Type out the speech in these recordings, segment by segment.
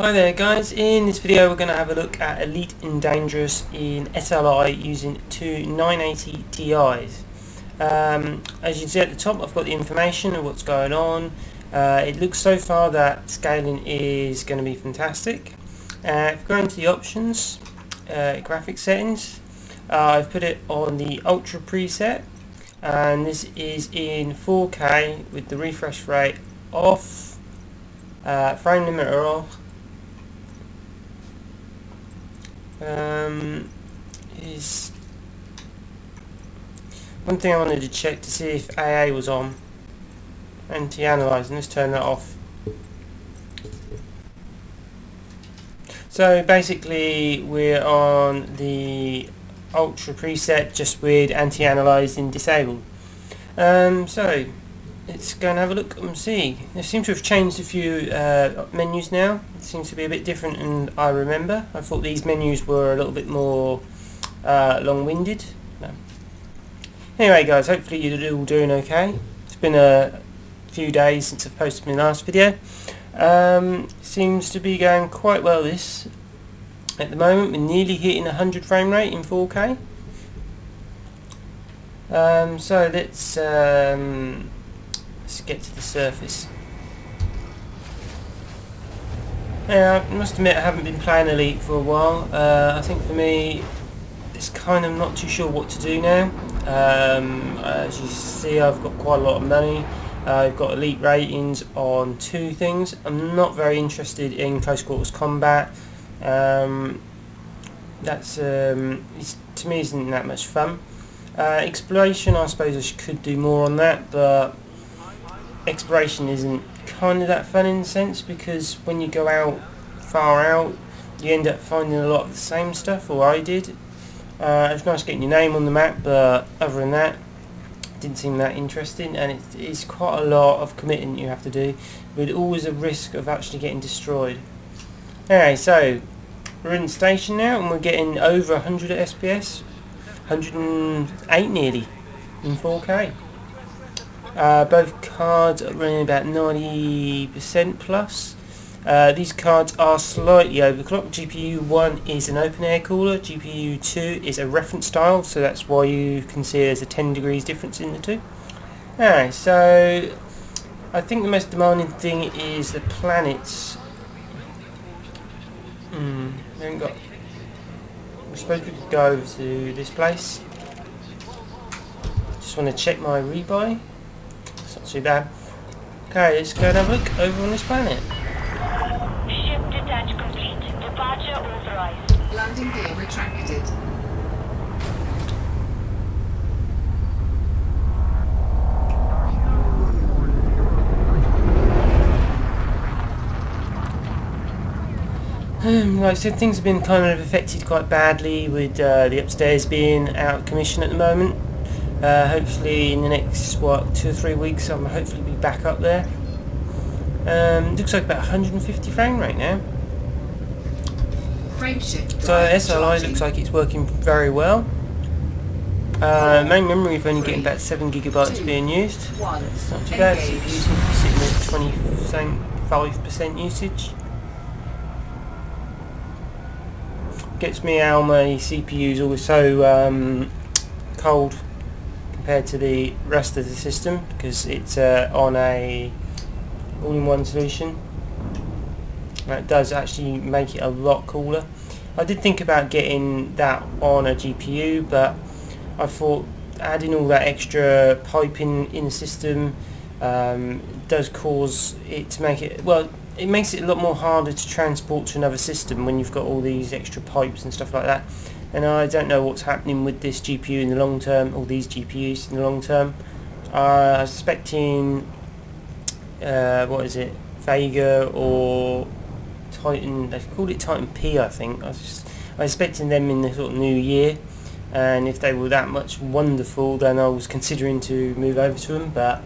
Hi there guys, in this video we're going to have a look at Elite and Dangerous in SLI using two 980 Ti's. As you can see at the top, I've got the information of what's going on. It looks so far that scaling is going to be fantastic. If we go into the options, graphic settings, I've put it on the Ultra preset, and this is in 4K with the refresh rate off, frame limiter off. Is one thing I wanted to check to see if AA was on. Anti-analyzing, let's turn that off. So basically we're on the Ultra preset just with anti-analyzing disabled. So let's go and have a look and see. They seem to have changed a few menus now. It seems to be a bit different than I remember. I thought these menus were a little bit more long-winded. No. Anyway guys, hopefully you're all doing okay. It's been a few days since I've posted my last video. Seems to be going quite well this at the moment. We're nearly hitting 100 frame rate in 4K. So let's get to the surface. Yeah, I must admit I haven't been playing Elite for a while. I think for me it's kind of not too sure what to do now. As you see, I've got quite a lot of money. I've got Elite ratings on two things. I'm not very interested in close quarters combat. That's to me isn't that much fun. Exploration, I suppose I could do more on that, but exploration isn't kind of that fun in a sense, because when you go out far out you end up finding a lot of the same stuff, or I did. It's nice getting your name on the map, but other than that it didn't seem that interesting, and it's quite a lot of commitment you have to do with always a risk of actually getting destroyed. Anyway, so we're in the station now and we're getting over 100 at SPS, 108 nearly in 4K. Both cards are running about 90% plus. These cards are slightly overclocked. GPU 1 is an open air cooler, GPU 2 is a reference style, so that's why you can see there's a 10 degrees difference in the two. Alright, so I think the most demanding thing is the planets. We haven't got. I suppose we could go over to this place. Just want to check my rebuy. It's not too bad. Okay, let's go and have a look over on this planet. Ship detach complete. Departure authorized. Landing gear retracted. Like I said, things have been kind of affected quite badly with the upstairs being out of commission at the moment. Hopefully in the next 2 or 3 weeks I'll hopefully be back up there. Looks like about 150 frame rate now. Frame shift. So SLI looks like it's working very well. Main memory is only getting about 7 gigabytes being used. It's not too bad. CPU sitting at 25% usage. Gets me how my CPU is always so cold compared to the rest of the system, because it's on a all-in-one solution. That does actually make it a lot cooler. I did think about getting that on a GPU, but I thought adding all that extra piping in the system does cause it to make it, well, it makes it a lot more harder to transport to another system when you've got all these extra pipes and stuff like that. And I don't know what's happening with this GPU in the long term, or these GPUs in the long term. I was expecting, what is it, Vega or Titan, they've called it Titan P I think. I was expecting them in the sort of new year, and if they were that much wonderful then I was considering to move over to them, but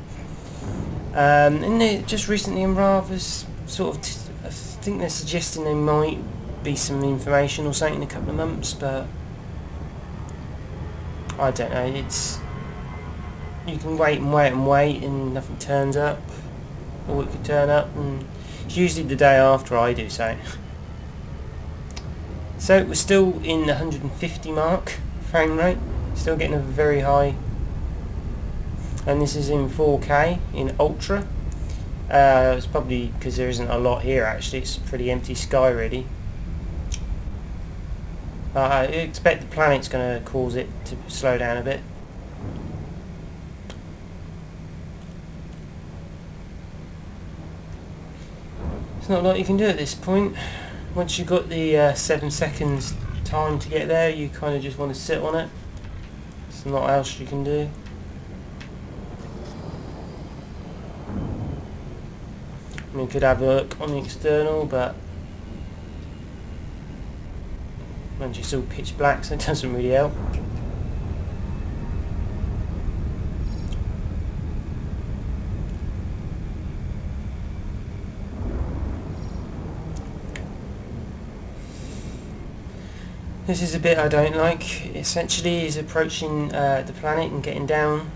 and just recently I'm rather sort of, I think they're suggesting there might be some information or something in a couple of months, but I don't know. It's, you can wait and wait and wait and nothing turns up, or it could turn up, and it's usually the day after I do so. So we're still in the 150 mark frame rate, still getting a very high, and this is in 4K in Ultra. It's probably because there isn't a lot here actually, it's pretty empty sky really. I expect the planet's going to cause it to slow down a bit. There's not a lot you can do at this point. Once you've got the 7 seconds time to get there, you kind of just want to sit on it. There's not else you can do. I mean, you could have a look on the external, but once it's all pitch black, so it doesn't really help. This is a bit I don't like. Essentially is approaching the planet and getting down.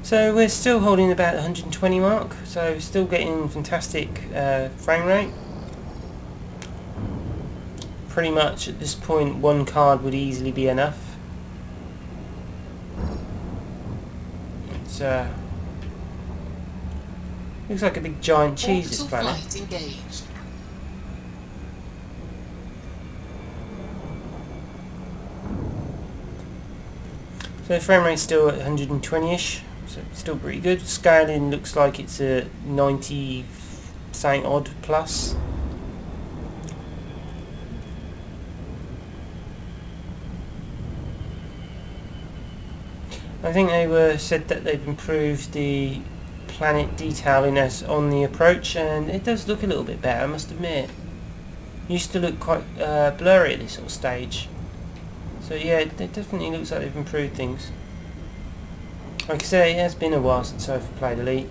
So we're still holding about the 120 mark, so still getting fantastic frame rate. Pretty much at this point one card would easily be enough. It's looks like a big giant cheese, this planet. Flight engaged. So the frame rate's still at 120ish, so it's still pretty good. Scaling looks like it's a 90 something odd plus. I think they said that they've improved the planet detailing as on the approach, and it does look a little bit better, I must admit. It used to look quite blurry at this sort of stage. So yeah, it definitely looks like they've improved things. Like I say, it has been a while since I've played Elite.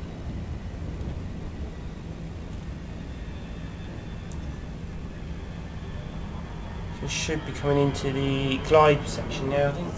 So we should be coming into the glide section now, I think.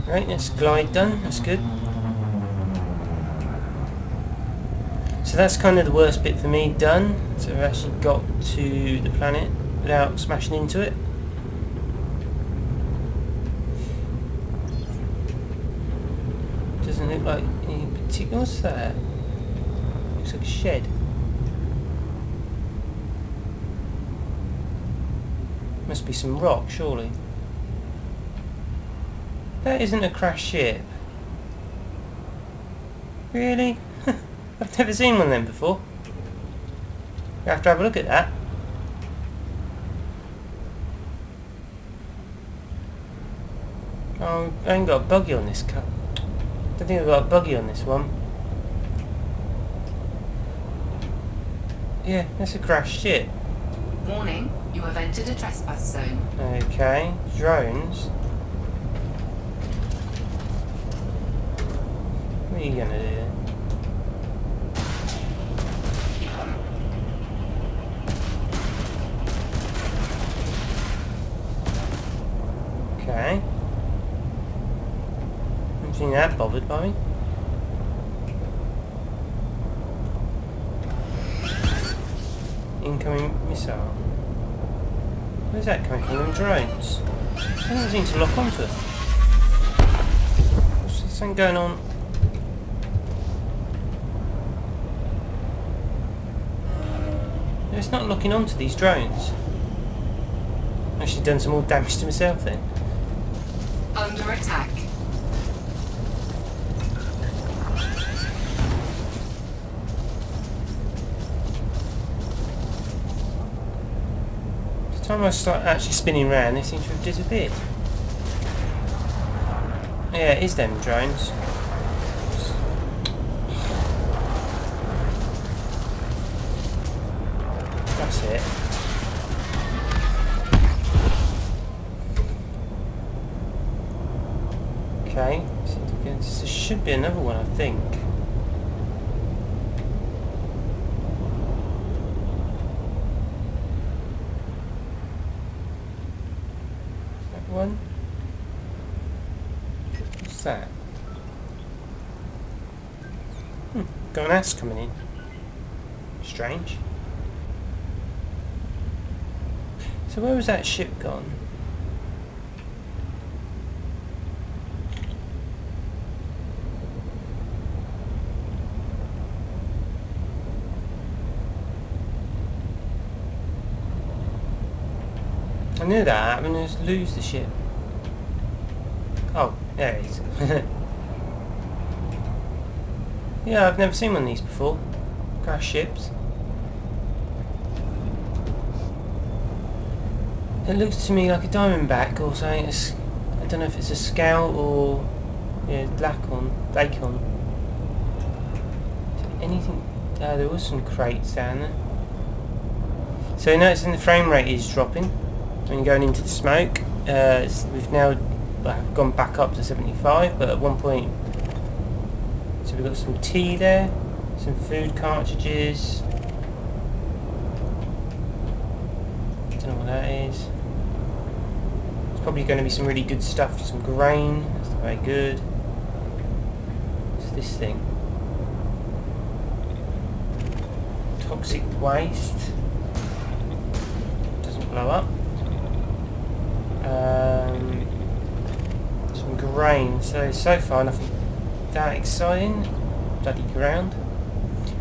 Right, that's glide done, that's good. So that's kind of the worst bit for me done. So I've actually got to the planet without smashing into it. Doesn't look like any particular. What's that? Looks like a shed. Must be some rock, surely. That isn't a crashed ship. Really? I've never seen one of them before. You have to have a look at that. Oh, I ain't got a buggy on this car. I don't think I've got a buggy on this one. Yeah, that's a crashed ship. Warning, you have entered a trespass zone. Okay, drones. What are you gonna do then? Okay. I haven't seen that bothered by me. Incoming missile. Where's that coming from? Them drones? It doesn't seem to lock onto it. What's this thing going on? It's not locking onto these drones. Actually done some more damage to myself then. Under attack. By the time I start actually spinning around, they seem to have disappeared. Yeah, it is them drones. That's it. Okay, there should be another one, I think. Got an ass coming in. Strange. So where was that ship gone? I knew that. I'm going to lose the ship. Oh, there it is. Yeah, I've never seen one of these before. Crash ships. It looks to me like a diamondback or something. I don't know if it's a scout or Lacon. Anything? There was some crates down there. So noticing the frame rate is dropping when you're going into the smoke. We've now gone back up to 75, but at one point, so we've got some tea there, some food cartridges. Don't know what that is. It's probably going to be some really good stuff. Some grain. That's not very good. What's this thing? Toxic waste. Doesn't blow up. Some grain. So far nothing that exciting. Bloody ground.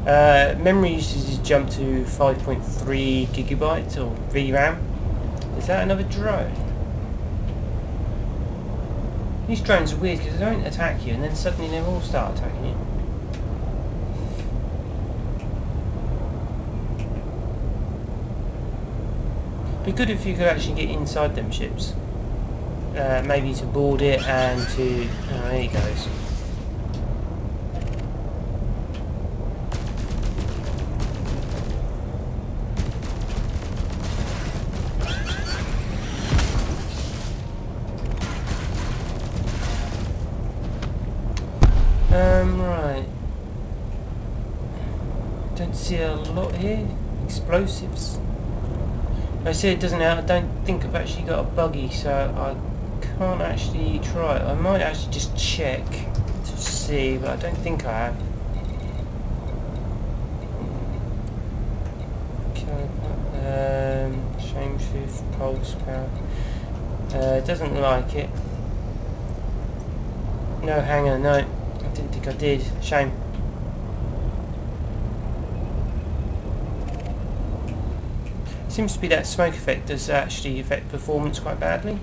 Memory usage has jumped to 5.3 gigabytes or VRAM. Is that another drone? These drones are weird because they don't attack you and then suddenly they all start attacking you. Be good if you could actually get inside them ships. Maybe to board it and to... Oh, there he goes. Right. Don't see a lot here. Explosives. I say it doesn't. I don't think I've actually got a buggy, so I can't actually try it. I might actually just check to see, but I don't think I have. Shametooth pulse power. It doesn't like it. No hanger. No, I didn't think I did. Shame. Seems to be that smoke effect does actually affect performance quite badly.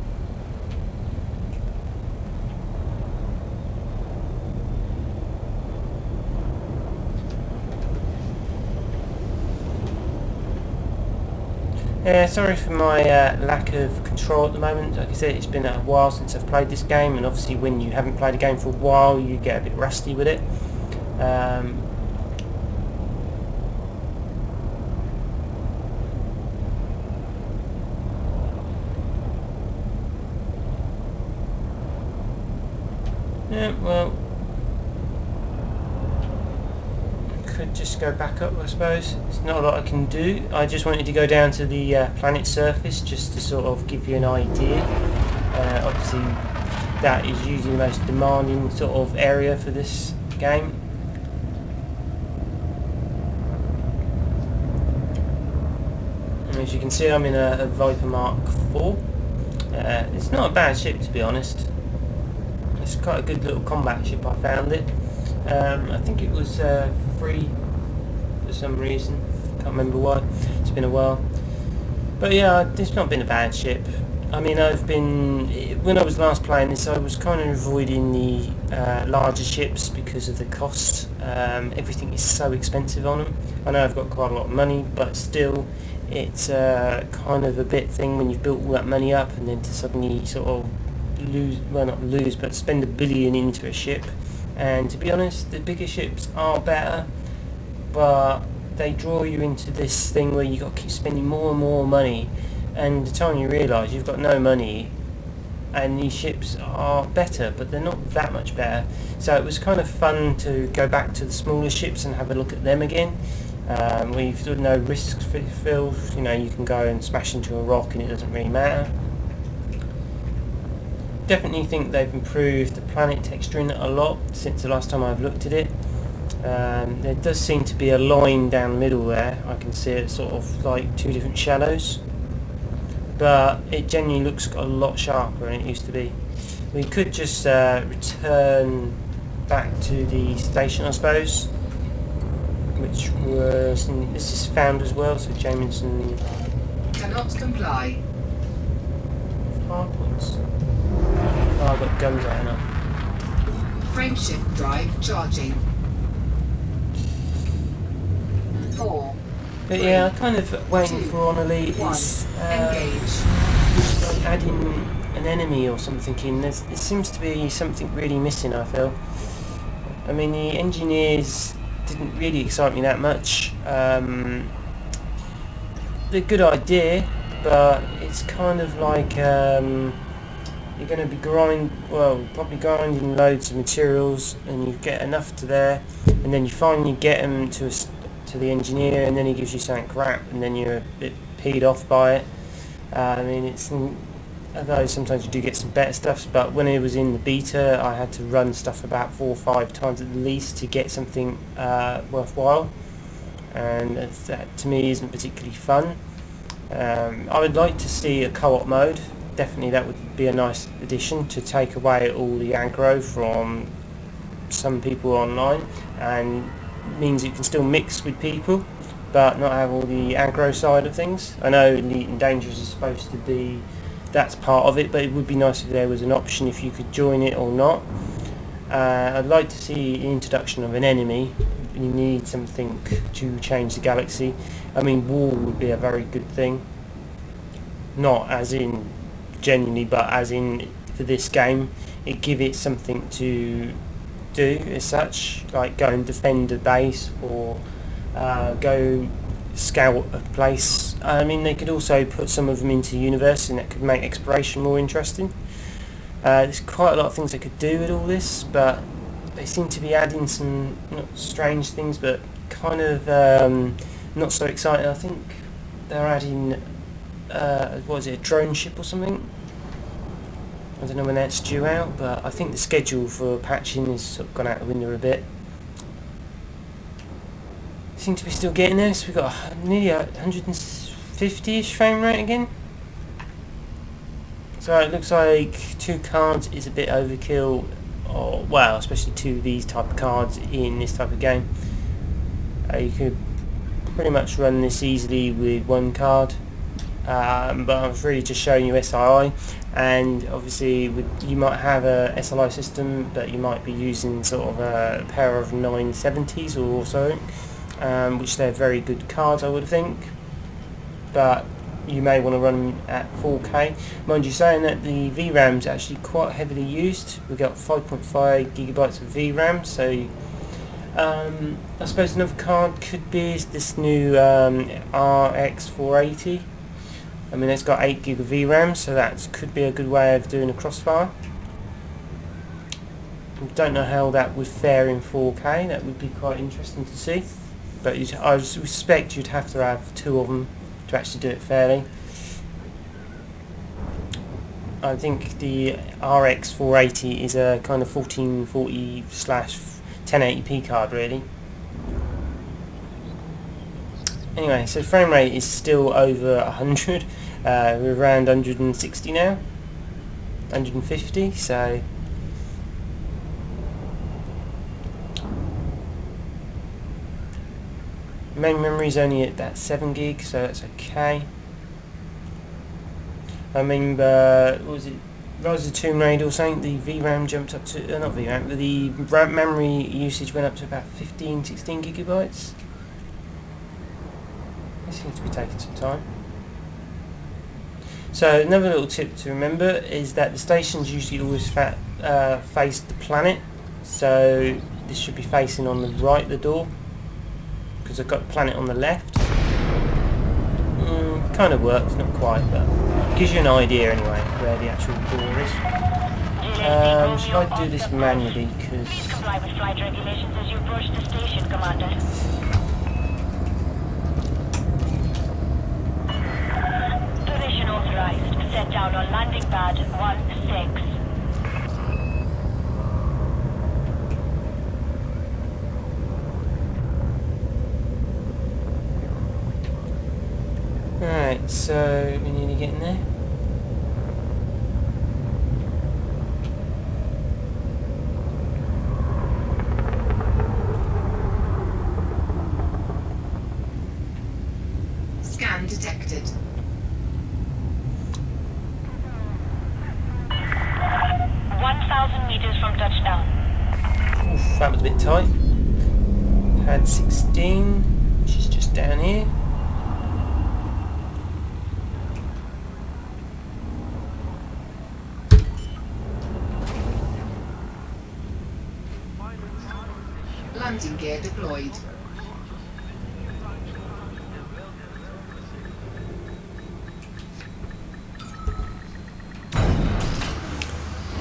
Yeah, sorry for my lack of control at the moment. Like I said, it's been a while since I've played this game, and obviously when you haven't played a game for a while you get a bit rusty with it. Yeah, well, could just go back up, I suppose. There's not a lot I can do. I just wanted to go down to the planet's surface just to sort of give you an idea. Obviously, that is usually the most demanding sort of area for this game. And as you can see, I'm in a Viper Mark IV. It's not a bad ship, to be honest. It's quite a good little combat ship, I found it. I think it was free for some reason. Can't remember why. It's been a while. But yeah, it's not been a bad ship. I mean, when I was last playing this, I was kind of avoiding the larger ships because of the cost. Everything is so expensive on them. I know I've got quite a lot of money, but still, it's kind of a bit thing when you've built all that money up and then to suddenly sort of lose, well not lose, but spend $1 billion into a ship. And to be honest, the bigger ships are better, but they draw you into this thing where you got to keep spending more and more money, and the time you realise you've got no money and these ships are better, but they're not that much better. So it was kind of fun to go back to the smaller ships and have a look at them again, where you've no risks filled. You know, you can go and smash into a rock and it doesn't really matter. Definitely think they've improved the planet texturing a lot since the last time I've looked at it. There does seem to be a line down the middle there. I can see it sort of like two different shadows, but it genuinely looks a lot sharper than it used to be. We could just return back to the station, I suppose, which was, and this is found as well, so Jamieson Cannot comply. hard points. Oh, I've got guns out now. Frameshift drive charging. 4. But yeah, I kind of waiting for Honolulu is Engage. like adding an enemy or something in. There seems to be something really missing, I feel. I mean, the engineers didn't really excite me that much. They're a good idea, but it's kind of like you're going to be probably grinding loads of materials, and you get enough to there, and then you finally get them to the engineer, and then he gives you something crap, and then you're a bit peed off by it. I mean, although sometimes you do get some better stuff, but when it was in the beta, I had to run stuff about 4 or 5 times at least to get something worthwhile, and that to me isn't particularly fun. I would like to see a co-op mode. Definitely that would be a nice addition to take away all the aggro from some people online, and means you can still mix with people but not have all the aggro side of things. I know Elite and Dangerous is supposed to be, that's part of it, but it would be nice if there was an option if you could join it or not. I'd like to see the introduction of an enemy. You need something to change the galaxy. I mean, war would be a very good thing, not as in genuinely, but as in for this game, it give it something to do as such, like go and defend a base or go scout a place. I mean, they could also put some of them into universe, and that could make exploration more interesting. There's quite a lot of things they could do with all this, but they seem to be adding some not strange things, but kind of not so exciting. I think they're adding what is it, a drone ship or something? I don't know when that's due out, but I think the schedule for patching has sort of gone out the window a bit. Seem to be still getting there, so we've got nearly 150-ish frame rate again. So it looks like 2 cards is a bit overkill, or well, especially 2 of these type of cards in this type of game. You could pretty much run this easily with 1 card. But I was really just showing you SLI, and obviously you might have a SLI system, but you might be using sort of a pair of 970s or so, which they're very good cards, I would think, but you may want to run them at 4K. Mind you, saying that the VRAM is actually quite heavily used. We've got 5.5 gigabytes of VRAM, so I suppose another card could be this new RX 480. I mean, it's got 8 gig of VRAM, so that could be a good way of doing a crossfire. I don't know how that would fare in 4K. That would be quite interesting to see. But I suspect you'd have to have 2 of them to actually do it fairly. I think the RX 480 is a kind of 1440/1080p card, really. Anyway, so frame rate is still over 100. We're around 160 now, 150. So main memory is only at that 7 gig, so that's okay. I mean, what was it? Rise of the Tomb Raider or something, the VRAM jumped up to, not VRAM, but the memory usage went up to about 15-16 gigabytes. It seems to be taking some time. So another little tip to remember is that the stations usually always face the planet, so this should be facing on the right of the door, because I've got the planet on the left. Kind of works, not quite, but gives you an idea anyway where the actual door is. Should I do this manually? Because please comply with flight regulations as you approach the station, Commander. Position authorized. Set down on landing pad 16. Right, so we need to get in there. Scan detected. 1,000 meters from touchdown. Oof, that was a bit tight. Pad 16, which is just down here. Landing gear deployed. So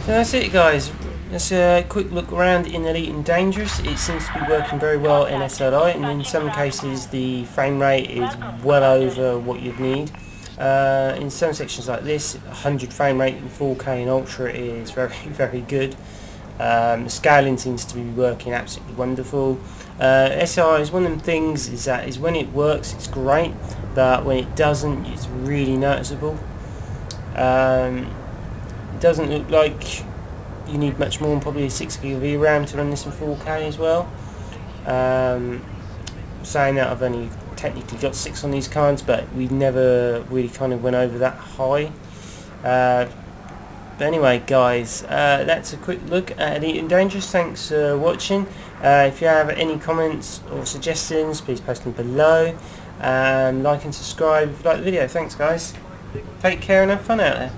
that's it, guys. That's a quick look around in Elite and Dangerous. It seems to be working very well in SLI, and in some cases the frame rate is well over what you'd need. In some sections like this, 100 frame rate in 4K and Ultra is very, very good. Scaling seems to be working absolutely wonderful. SLI is one of them things is when it works it's great, but when it doesn't it's really noticeable. It doesn't look like you need much more than probably a 6GB of VRAM to run this in 4K as well. Saying that, I've only technically got 6 on these cards, but we never really kind of went over that high. But anyway, guys, that's a quick look at Elite and Dangerous. Thanks for watching. If you have any comments or suggestions, please post them below. Like and subscribe if you like the video. Thanks, guys. Take care and have fun out there.